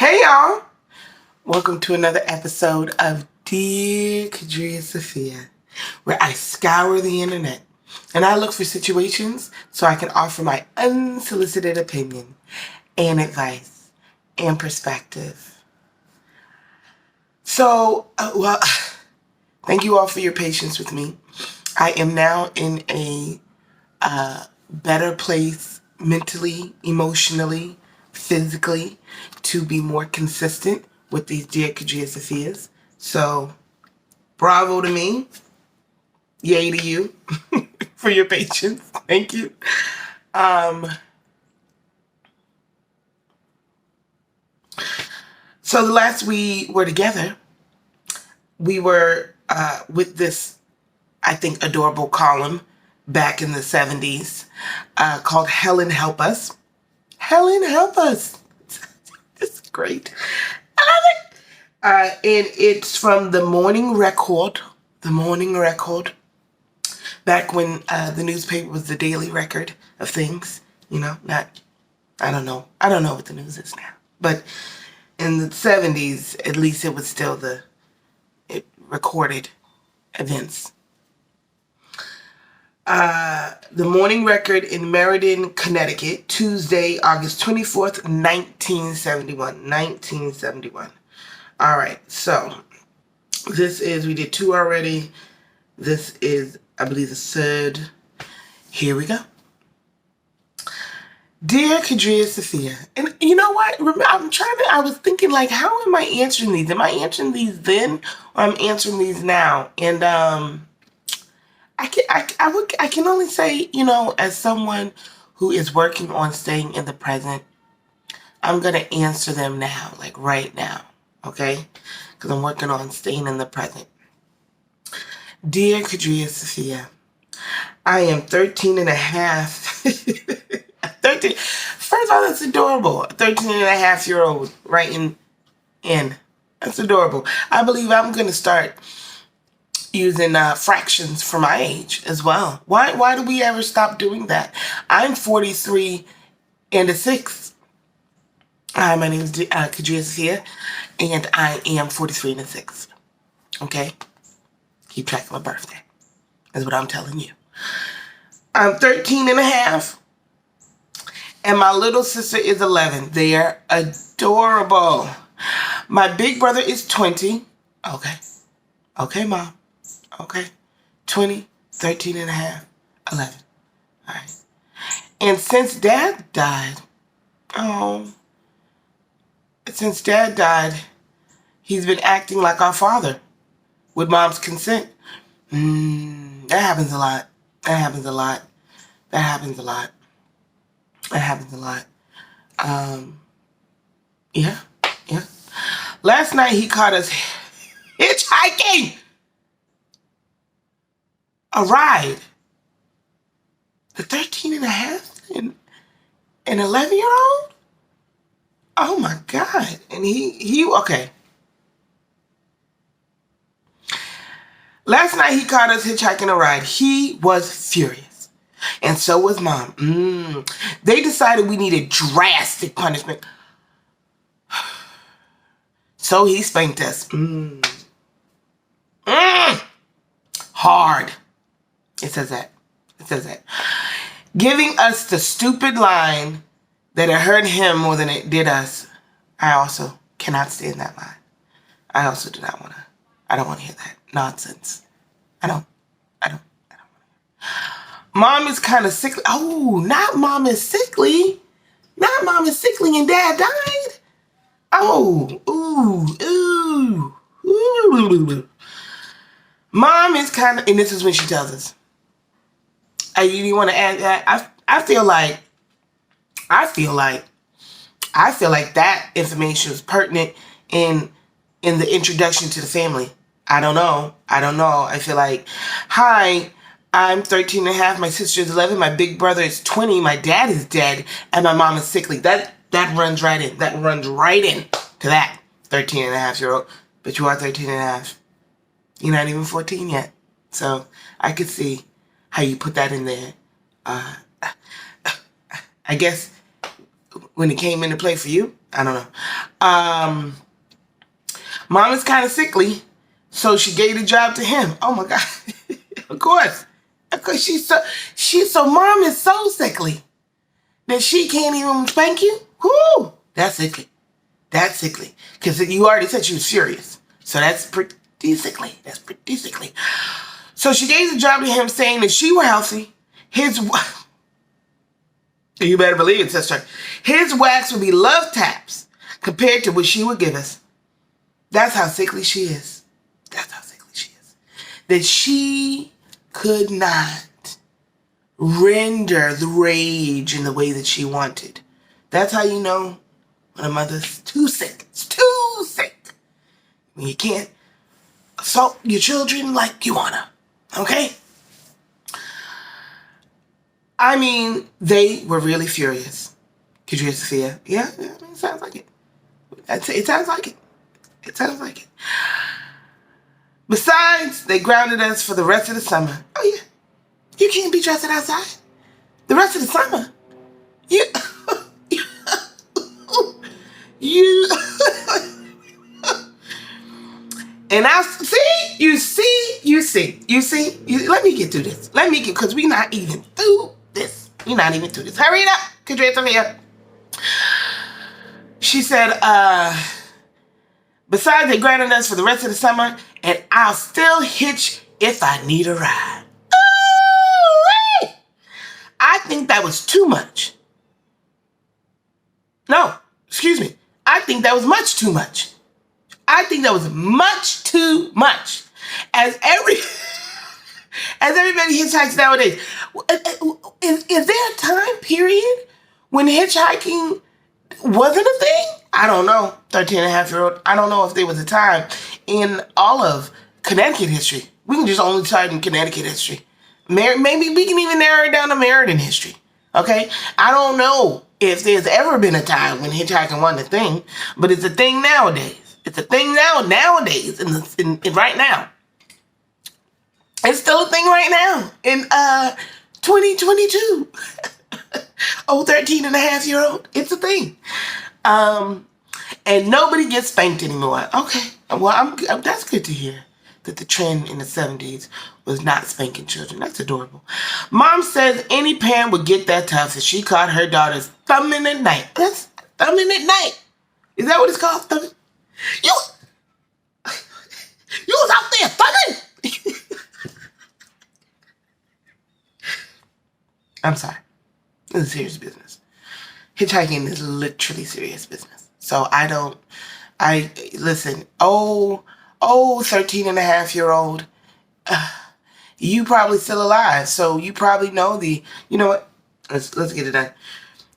Hey y'all! Welcome to another episode of Dear Qadriyyah Safiyyah, where I scour the internet and I look for situations so I can offer my unsolicited opinion and advice and perspective. So, thank you all for your patience with me. I am now in a better place mentally, emotionally, physically to be more consistent with these Dear Qadriyyah Safiyyahs. So, bravo to me. Yay to you for your patience. Thank you. So the last we were together, we were with this, I think, adorable column back in the 70s called Helen Help Us. Helen Help Us. It's great. I love it. And it's from the Morning Record. The Morning Record. Back when the newspaper was the daily record of things. You know, not, I don't know. I don't know what the news is now. But in the 70s, at least it was still it recorded events. The Morning Record in Meridian, Connecticut, Tuesday, August 24th, 1971. 1971. All right, so this is, we did two already. This is, I believe, the third. Here we go. Dear Qadriyyah Safiyyah. And you know what? I was thinking, like, how am I answering these? Am I answering these then, or I'm answering these now? And I can only say, you know, as someone who is working on staying in the present, I'm going to answer them now, like right now, okay? Because I'm working on staying in the present. Dear Qadriyyah Safiyyah, I am 13 and a half. 13. First of all, that's adorable. A 13 and a half year old writing in. That's adorable. I believe I'm going to start using fractions for my age as well. Why do we ever stop doing that? I'm 43 and a 6. Hi, my name is Qadriyyah Safiyyah, and I am 43 and a 6. Okay? Keep track of my birthday. That's what I'm telling you. I'm 13 and a half, and my little sister is 11. They are adorable. My big brother is 20. Okay. Okay, Mom. Okay. 20, 13 and a half, 11. All right. And since Dad died, he's been acting like our father with Mom's consent. That happens a lot. That happens a lot. That happens a lot. That happens a lot. Yeah. Last night he caught us hitchhiking a ride. The 13 and a half and an 11-year-old? Oh my God. And he okay. Last night he caught us hitchhiking a ride. He was furious. And so was Mom. They decided we needed drastic punishment. So he spanked us. Hard. It says that. Giving us the stupid line that it hurt him more than it did us. I also cannot stand that line. I also do not want to. I don't want to hear that nonsense. I don't want to hear. Mom is kind of sickly. Oh, not Mom is sickly. Not Mom is sickly and Dad died. Oh, ooh. Mom is kind of, and this is when she tells us. You want to add that? I feel like that information was pertinent in the introduction to the family. I don't know. I feel like, hi, I'm 13 and a half. My sister is 11. My big brother is 20. My dad is dead. And my mom is sickly. That runs right in. That runs right in to that 13 and a half year old. But you are 13 and a half. You're not even 14 yet. So I could see how you put that in there. I guess when it came into play for you. I don't know. Mom is kind of sickly, so she gave the job to him. Oh my God. Of course. Because she's so mom is so sickly that she can't even spank you. Whoo! That's sickly. That's sickly. Because you already said she was furious. So that's pretty sickly. That's pretty sickly. So she gave the job to him saying that she were healthy. You better believe it, sister. His wax would be love taps compared to what she would give us. That's how sickly she is. That's how sickly she is. That she could not render the rage in the way that she wanted. That's how you know when a mother's too sick. It's too sick. When you can't assault your children like you wanna. Okay? I mean, they were really furious. Qadriyyah Safiyyah. Yeah, I mean, it sounds like it. It sounds like it. It sounds like it. Besides, they grounded us for the rest of the summer. Oh, yeah. You can't be dressing outside. The rest of the summer. You... And I see. Let me get through this. Because we're not even through this. We're not even through this. Hurry it up, Qadriyyah Safiyyah. She said, besides, they grounded us for the rest of the summer, and I'll still hitch if I need a ride. Ooh, I think that was too much. No, excuse me. I think that was much too much. I think that was much too much. As everybody hitchhikes nowadays, is there a time period when hitchhiking wasn't a thing? I don't know. 13-and-a-half-year-old. I don't know if there was a time in all of Connecticut history. We can just only start in Connecticut history. Maybe we can even narrow it down to Meridian history. Okay? I don't know if there's ever been a time when hitchhiking wasn't a thing, but it's a thing nowadays. It's a thing nowadays, right now. It's still a thing right now in 2022. Oh, 13-and-a-half-year-old. It's a thing. And nobody gets spanked anymore. Okay. Well, that's good to hear that the trend in the 70s was not spanking children. That's adorable. Mom says any parent would get that tough if she caught her daughter's thumbing at night. That's thumbing at night. Is that what it's called? Thumbing? You was out there thumbing. I'm sorry. This is serious business. Hitchhiking is literally serious business. So listen, 13-and-a-half-year-old, you probably still alive. So you probably know you know what? Let's get it done.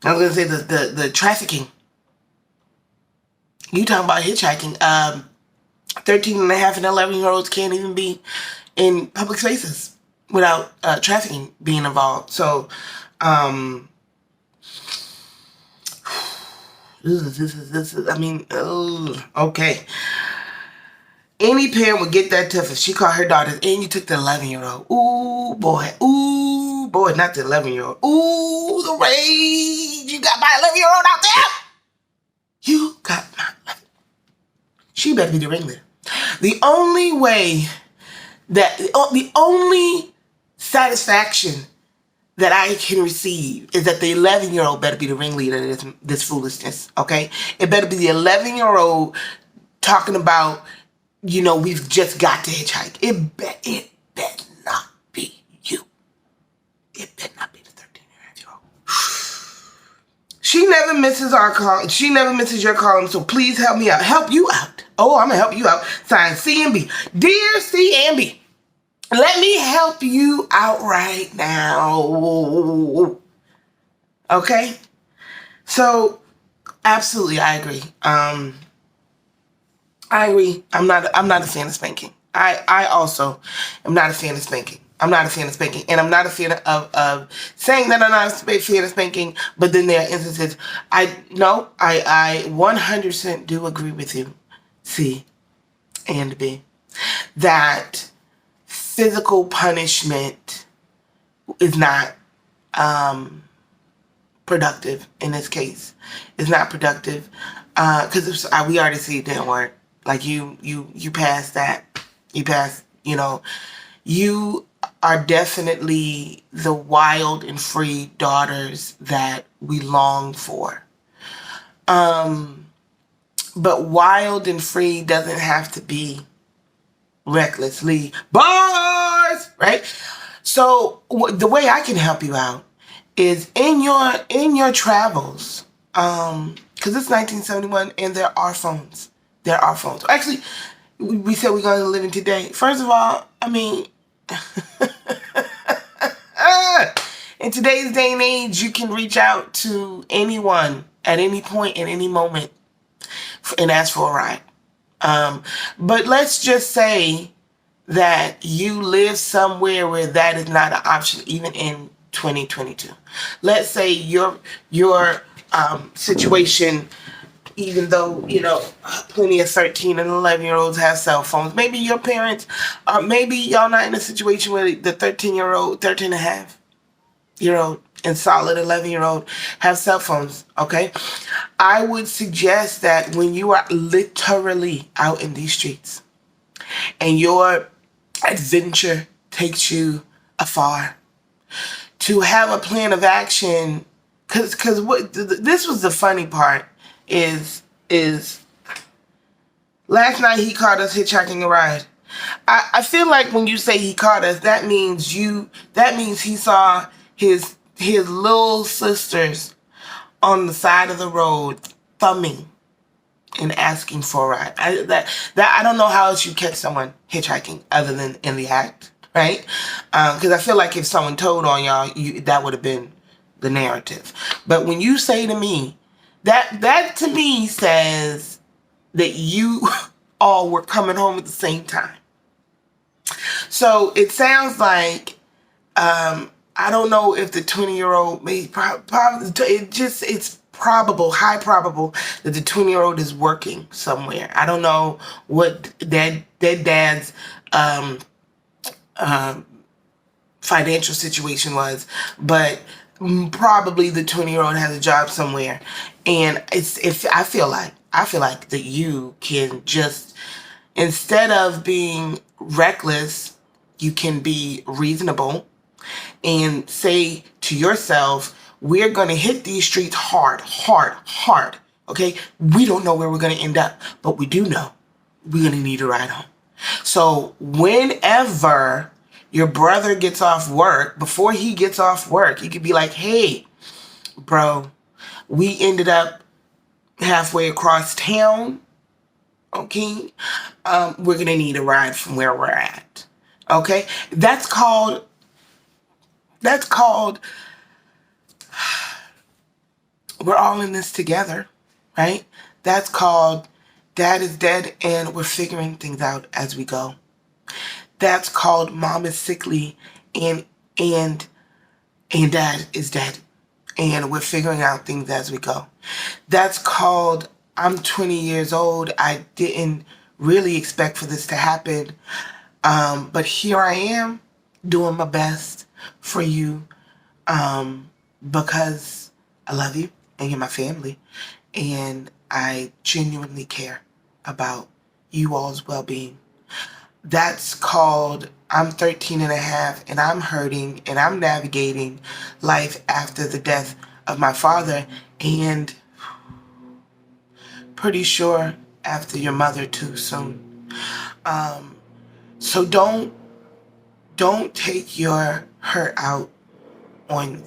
I was going to say the trafficking. You talking about hitchhiking. 13-and-a-half and 11-year-olds can't even be in public spaces without trafficking being involved. So, this is, I mean, okay. Any parent would get that tough if she caught her daughter and you took the 11-year-old. Ooh, boy, not the 11-year-old. Ooh, the rage you got my 11-year-old out there. You got my 11. She better be the ringleader. The only satisfaction that I can receive is that the 11-year-old better be the ringleader of this foolishness, okay? It better be the 11-year-old talking about, we've just got to hitchhike. It better not be you. It better not be the 13-year-old. She never misses our call. She never misses your calling, so please help me out. Help you out. Oh, I'm going to help you out. Signed, C and B. Dear C and B, let me help you out right now. Okay? So, absolutely, I agree. I agree. I'm not a fan of spanking. I also am not a fan of spanking. I'm not a fan of spanking. And I'm not a fan of saying that I'm not a fan of spanking, but then there are instances. I 100% do agree with you, C and B, that physical punishment is not productive in this case. It's not productive because we already see it didn't work. Like you passed that. You passed. You are definitely the wild and free daughters that we long for. But wild and free doesn't have to be recklessly bars, right? So the way I can help you out is in your travels, because it's 1971 and there are phones. There are phones. Actually, we said we're going to live in today. First of all, I mean, in today's day and age, you can reach out to anyone at any point, at any moment, and ask for a ride. But let's just say that you live somewhere where that is not an option, even in 2022. Let's say your situation, even though plenty of 13 and 11-year-olds have cell phones, maybe your parents, maybe y'all not in a situation where the 13-year-old, 13 and a half year old and solid 11-year-old have cell phones. Okay, I would suggest that when you are literally out in these streets and your adventure takes you afar, to have a plan of action. Because what this was the funny part is last night he caught us hitchhiking a ride. I feel like when you say he caught us, that means he saw his little sisters on the side of the road thumbing and asking for a ride. I don't know how else you catch someone hitchhiking other than in the act, right? Because I feel like if someone told on y'all, that would have been the narrative. But when you say to me, that to me says that you all were coming home at the same time. So it sounds like I don't know if the 20-year-old may probably it's probable, high probable that the 20-year-old is working somewhere. I don't know what their dad's financial situation was, but probably the 20-year-old has a job somewhere. And I feel like that you can just, instead of being reckless, you can be reasonable and say to yourself, we're going to hit these streets hard. Okay? We don't know where we're going to end up, but we do know we're going to need a ride home. So whenever your brother gets off work, before he gets off work, you could be like, hey, bro, we ended up halfway across town. Okay? We're going to need a ride from where we're at. Okay? That's called we're all in this together, right? That's called dad is dead and we're figuring things out as we go. That's called mom is sickly and dad is dead and we're figuring out things as we go. That's called I'm 20 years old. I didn't really expect for this to happen. But here I am doing my best for you because I love you and you're my family and I genuinely care about you all's well-being. That's called I'm 13 and a half and I'm hurting and I'm navigating life after the death of my father and pretty sure after your mother too soon. So don't take your hurt out on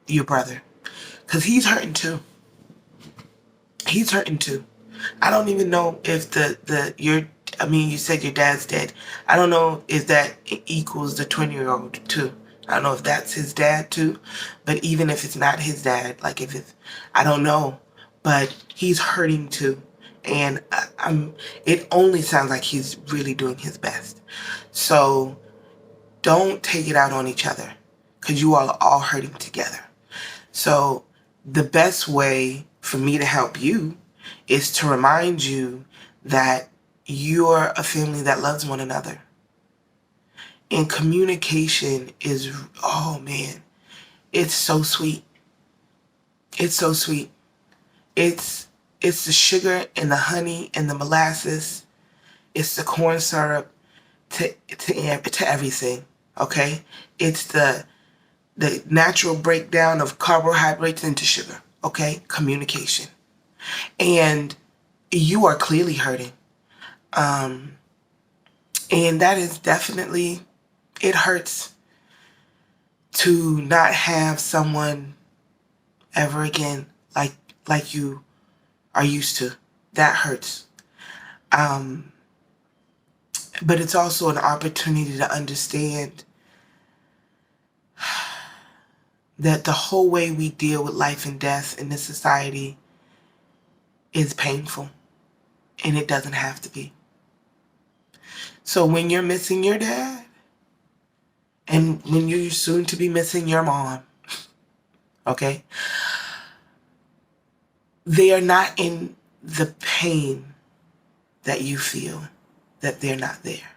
your brother, because he's hurting too. He's hurting too. I don't even know if you said your dad's dead. I don't know if that equals the 20-year-old too. I don't know if that's his dad too. But even if it's not his dad, like if it's, I don't know. But he's hurting too. And it only sounds like he's really doing his best. So don't take it out on each other, because you all are all hurting together. So the best way for me to help you is to remind you that you're a family that loves one another. And communication is, oh man, it's so sweet. It's so sweet. It's it's the sugar and the honey and the molasses. It's the corn syrup to everything. Okay? It's the natural breakdown of carbohydrates into sugar. Okay? Communication. And you are clearly hurting. Um, and that is definitely, it hurts to not have someone ever again like you are used to. That hurts. Um, but it's also an opportunity to understand that the whole way we deal with life and death in this society is painful, and it doesn't have to be. So when you're missing your dad, and when you're soon to be missing your mom, okay, they are not in the pain that you feel that they're not there.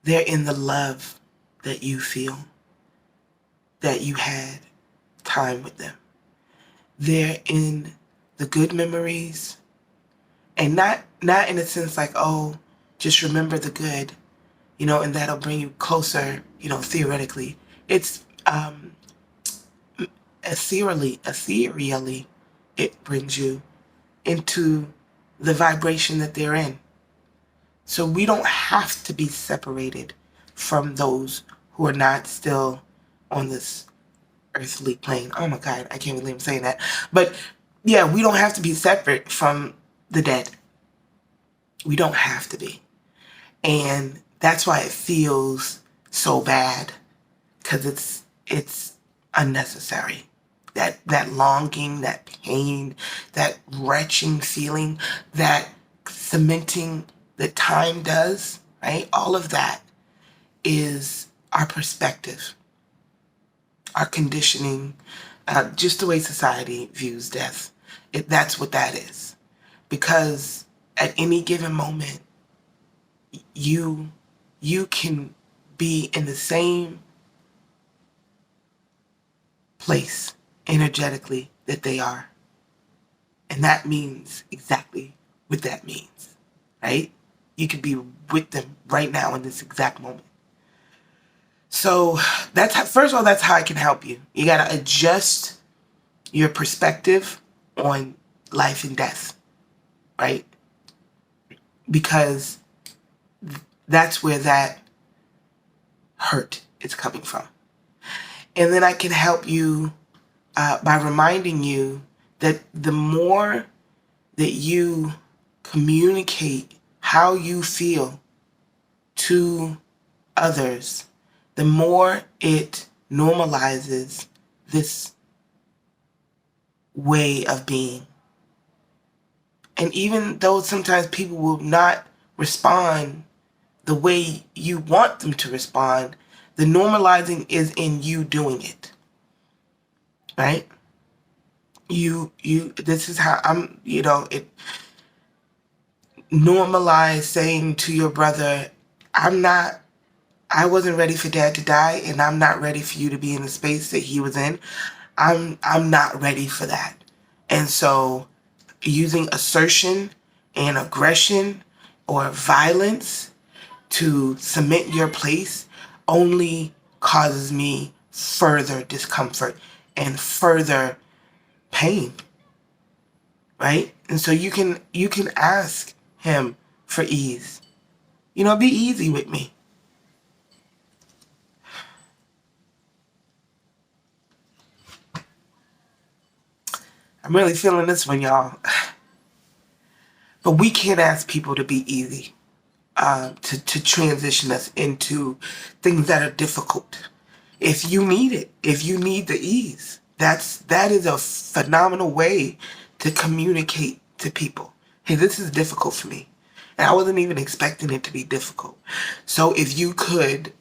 They're in the love that you feel that you had time with them. They're in the good memories, and not in a sense like, oh, just remember the good, and that'll bring you closer, theoretically. It's ethereally, it brings you into the vibration that they're in. So we don't have to be separated from those who are not still on this earthly plane. Oh my God, I can't believe I'm saying that. But yeah, we don't have to be separate from the dead. We don't have to be. And that's why it feels so bad, because it's unnecessary. That longing, that pain, that retching feeling, that cementing that time does, right? All of that is our perspective, our conditioning, just the way society views death. That's what that is. Because at any given moment, you can be in the same place energetically that they are. And that means exactly what that means, right? You could be with them right now in this exact moment. So that's how, first of all, that's how I can help you. You got to adjust your perspective on life and death, right? Because that's where that hurt is coming from. And then I can help you by reminding you that the more that you communicate how you feel to others, the more it normalizes this way of being. And even though sometimes people will not respond the way you want them to respond, the normalizing is in you doing it, right? This is how it normalize saying to your brother, I wasn't ready for dad to die, and I'm not ready for you to be in the space that he was in. I'm not ready for that. And so using assertion and aggression or violence to cement your place only causes me further discomfort and further pain, right? And so you can ask him for ease. Be easy with me. I'm really feeling this one, y'all. But we can't ask people to be easy, to transition us into things that are difficult. If you need it, if you need the ease, that is a phenomenal way to communicate to people. Hey, this is difficult for me. And I wasn't even expecting it to be difficult. So if you could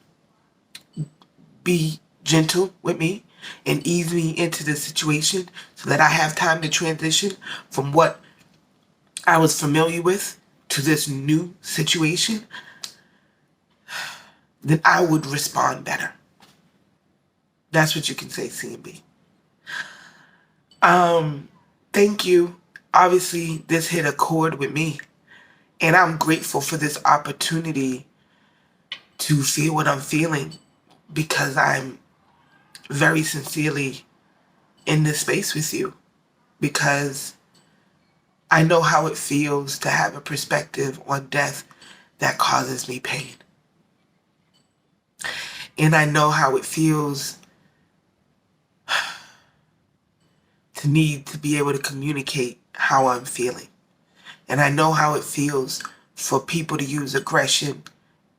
be gentle with me and ease me into the situation so that I have time to transition from what I was familiar with to this new situation, then I would respond better. That's what you can say, C and B. Thank you. Obviously, this hit a chord with me. And I'm grateful for this opportunity to feel what I'm feeling because I'm very sincerely in this space with you. Because I know how it feels to have a perspective on death that causes me pain. And I know how it feels to need to be able to communicate how I'm feeling. And I know how it feels for people to use aggression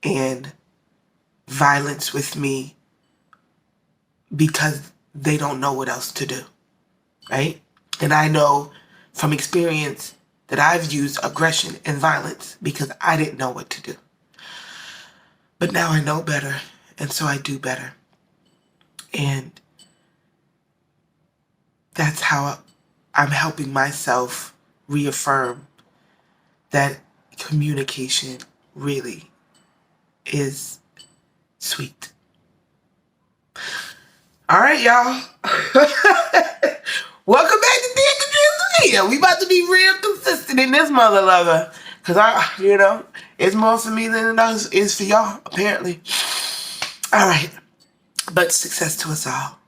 and violence with me because they don't know what else to do, right? And I know from experience that I've used aggression and violence because I didn't know what to do. But now I know better, and so I do better. And that's how I'm helping myself reaffirm that communication really is sweet. All right, y'all. Welcome back to Dear Qadriyyah Safiyyah. We about to be real consistent in this mother lover. Because it's more for me than it is for y'all, apparently. All right. But success to us all.